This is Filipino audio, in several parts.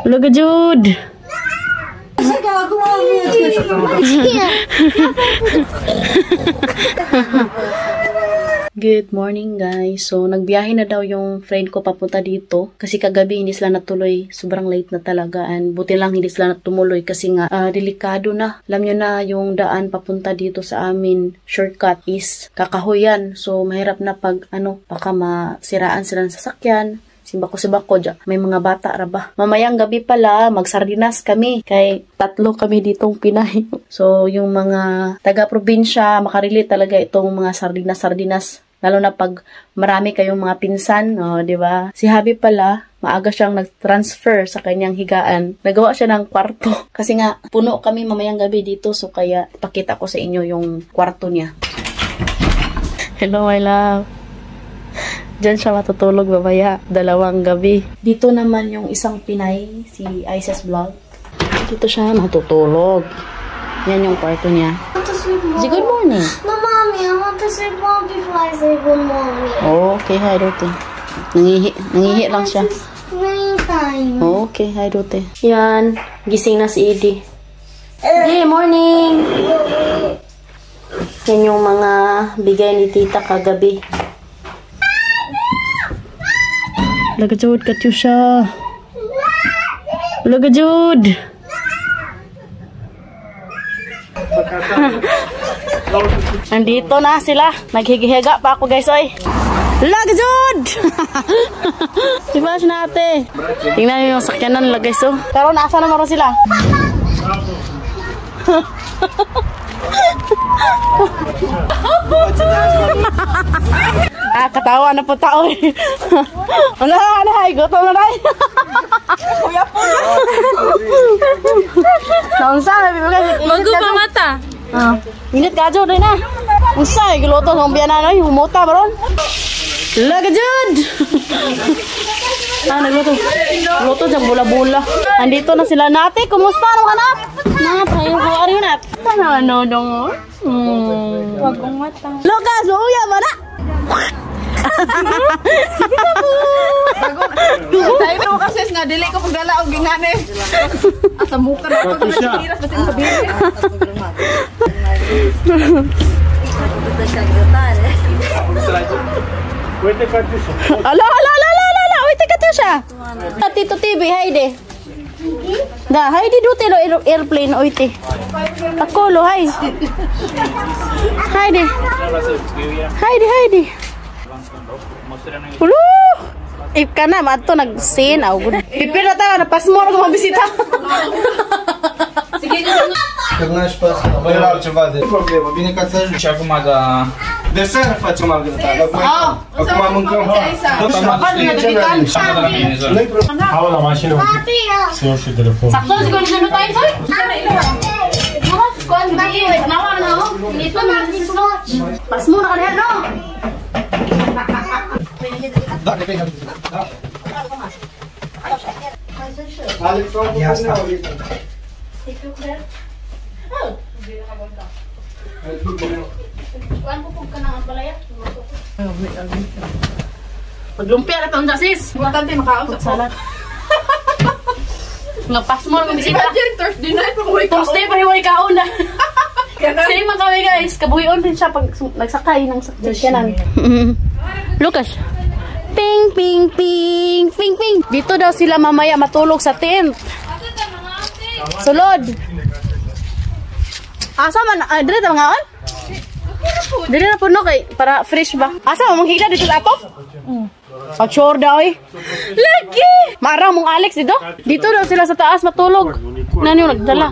Look at Jude. Good morning guys. So nagbiyahe na daw yung friend ko papunta dito kasi kagabi hindi sila natuloy, sobrang late na talaga, and buti lang hindi sila tumuloy kasi nga delikado na. Alam nyo na yung daan papunta dito sa amin, shortcut is kakahuyan, so mahirap na pag baka masiraan sila ng sasakyan. Simbako dyan. May mga bata raba. Mamayang gabi pala, magsardinas kami. Kay 3 kami ditong Pinay. So, yung mga taga-probinsya, makarelate talaga itong mga sardinas. Lalo na pag marami kayong mga pinsan, di ba? Si Habi pala, maaga siyang nag-transfer sa kanyang higaan. Nagawa siya ng kwarto. Kasi nga, puno kami mamayang gabi dito. So, kaya ipakita ko sa inyo yung kwarto niya. Hello, my love. Diyan siya matutulog babaya, 2 gabi. Dito naman yung isang Pinay, si Isis Vlog. Dito siya matutulog. Yan yung kwarto niya. Say good morning. No, Mommy, I want to sleep more before I say good morning. Oh, okay, hi Dote. Nangihi lang siya. Rain time. Oh, okay, hi Dote. Yan, gising na si Edie. Hey, morning! Yan yung mga bigay ni tita kagabi. Laga Jude, Katyusha. Laga Jude. Nandito na sila. Naghigihiga pa ako guys, oy. Laga Jude. Diba siya natin? Tingnan nyo yung sakyanan nila guys, oh. Pero nasa naman sila. Katawa na po tao eh. Ano, gutom na tayo. Kuya po. Naunsa, Maggupa mata. Minit ka dyan rin na. Unsa, giluto ng biyanan ay, humuta baron. Laga Jude. Nagluto. Luto dyan, bula-bula. Andito na sila. Nate, kumusta? Anong hanap? Tayo ko, ari yun at. Ano, dong. Wag kong mata. Lucas, uuya ba na? Tayo mo kasi nga, dili ko pagdala o gingane. Asa muka na ako. Tiras kasi sa bili. Ala. Uy, Katyusha. Tito TV, Heidi. Da, Heidi dute lo airplane, oy te. Ako lo, hi. Heidi. Ulo! Ika na, mato nag-sin. Pipira ta, napasmo na kung mabisita. Sige, Когда наш пас, обыграл чувак, проблема. Bine ca să ajungi acum la desert facem altă dată. Acum mâncăm. Hawa la mașină un pic. Să iau și telefonul. Sakto siguro na tayo, soy. Kuan gani, nawa na ho. Dito na pasmo na kaniya, no? Maglumpia na itong jasis. Importante makaon sa Salat. Ngapas mo ng bisita. Imagine, Thursday night, pag-uwi ka. Thursday pa hiway kaon na. Same mga kami guys. Kabuhion din siya pag nagsakay ng sakyanan. Lucas. Ping, ping, ping, ping, ping. Dito daw sila mamaya matulog sa tent. Sulod. Asa man? Dire ta mga on? Dire na puno kay para fresh ba? Asa mo manghila dito sa ato? Pag-sure daw eh. Lagi! Marang mong Alex dito? Dito daw sila sa taas matulog. Nani yung nagdala?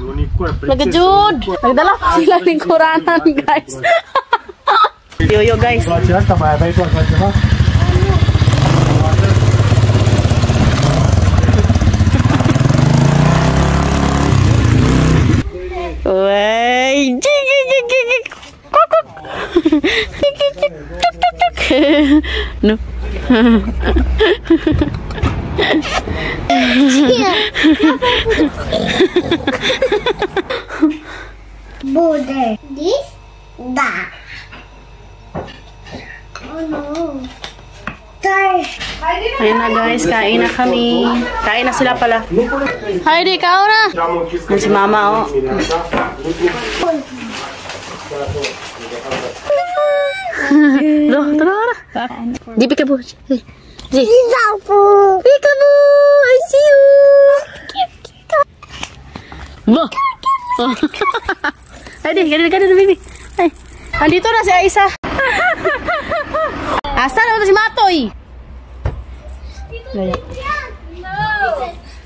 Laga Jude! Nagdala sila lingkuranan guys. Yo guys. Wey, kokok. No. Border. This, that. Oh no. Ayan na guys, kain na kami. Kain na sila pala. Heidi, kao na. Yan si mama, oh. Loh, tara. Di peekaboo. Di. Peekaboo. I see you. Loh. Heidi, ganda baby. Ay. Andito na si Aisa. Asa na si Matoy?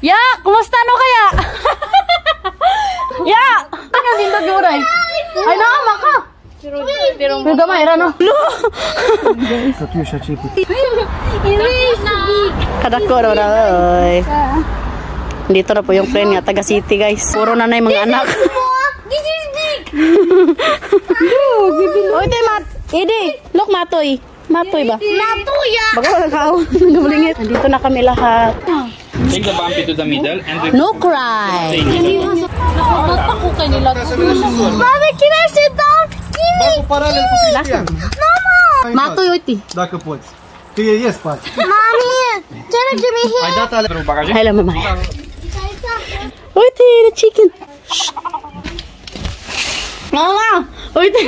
Ya, kumusta no kaya? Ya, ano dito gyuray? Ay naama ka. Pero gamay ra no. Kadako ra oy. Dito na po yung friend niya, taga city guys. Puro na yung mga anak. This is big. Oy, Idi, look Matoy. Matoy ba? Matoy ya. Baga wala kao. Nagabulingit. Nandito na kami lahat. Take the bumpy to the middle and the... No cry. Ako kay nila. Mama, can I sit down? Bago paralel cu Cristian. Matoy, uite. Dacă poți. Că e spate. Mommy, can you give me here? Ai dat ale pentru bagaje? Hai la mama. Uite, the chicken. Shh. Mama, uite.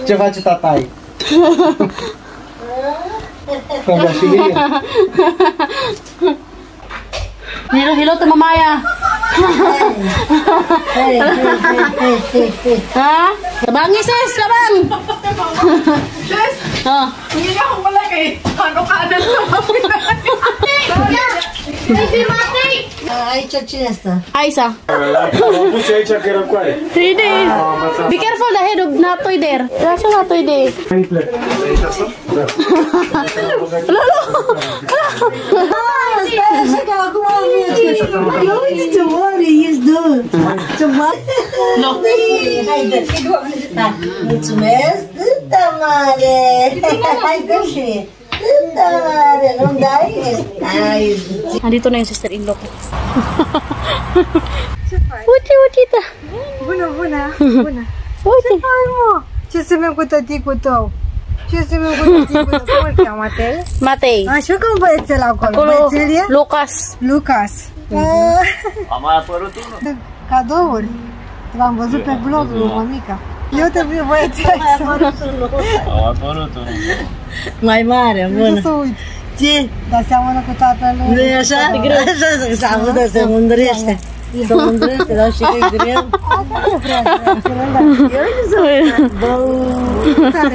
Ce face tatai? Hello to mamaya. Ha? Tabangi sis, tabang. Yes. Ha. Hindi na ako malaki. Ano ka na Baby, Mati. Aici cine stă? Aisa. Am pus aici că era cu aia. Ide. Be careful the head of Natoy there. That's Natoy there. Stai așa că acum am văzut. Ia uite ce mare ești, dă. Ce mare. Haide. Mulțumesc. Dă-ta mare. Haide și. Dă-ta mare. Nu-mi dai? Nandito na yung sister-in-law ko. Uite, uite. Bună, bună, bună. Uite. Hai, mă. Ce să merg cu tăticul tău? Ce să merg cu tăticul tău? Cum îl cheamă, Matei? Matei. Așa că un băiețel acolo. Acolo, Băiețel e? Lucas. Lucas. A mai apărut unul. Cadouri. V-am văzut pe blog, lui mămica. Eu te viu băiețel. A apărut unul. Mai mare, Nu bună. să uit. Ce? Dar seamănă cu tatălui. Nu e așa? Așa să audă, se mândrește. Se mândrește, dar și că e greu.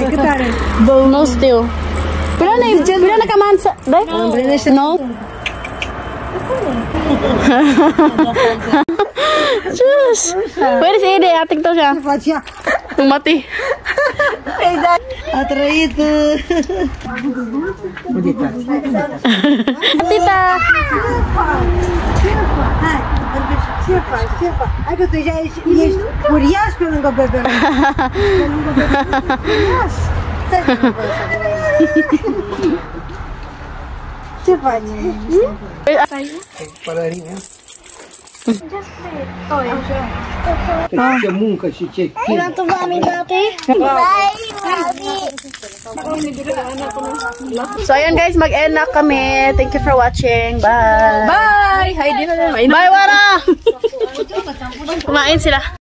Cât are? No still. Pila na kamansa. Dai? No. Diyos. Where is Ede? Atik to siya. Ce faci ea? Umati. A trăit... Tita. Ce faci? Ce faci? Hai că tu deja ești uriaș pe lângă bebel. Pe lângă bebel. Uriaș. Stai să mă ce faci? Ce muncă și ce Want to mommy, Mati? Bye, Mami. So ayan guys, mag-end na kami. Thank you for watching. Bye. Bye! Heidi na naman. Bye, Wara! Kumain sila.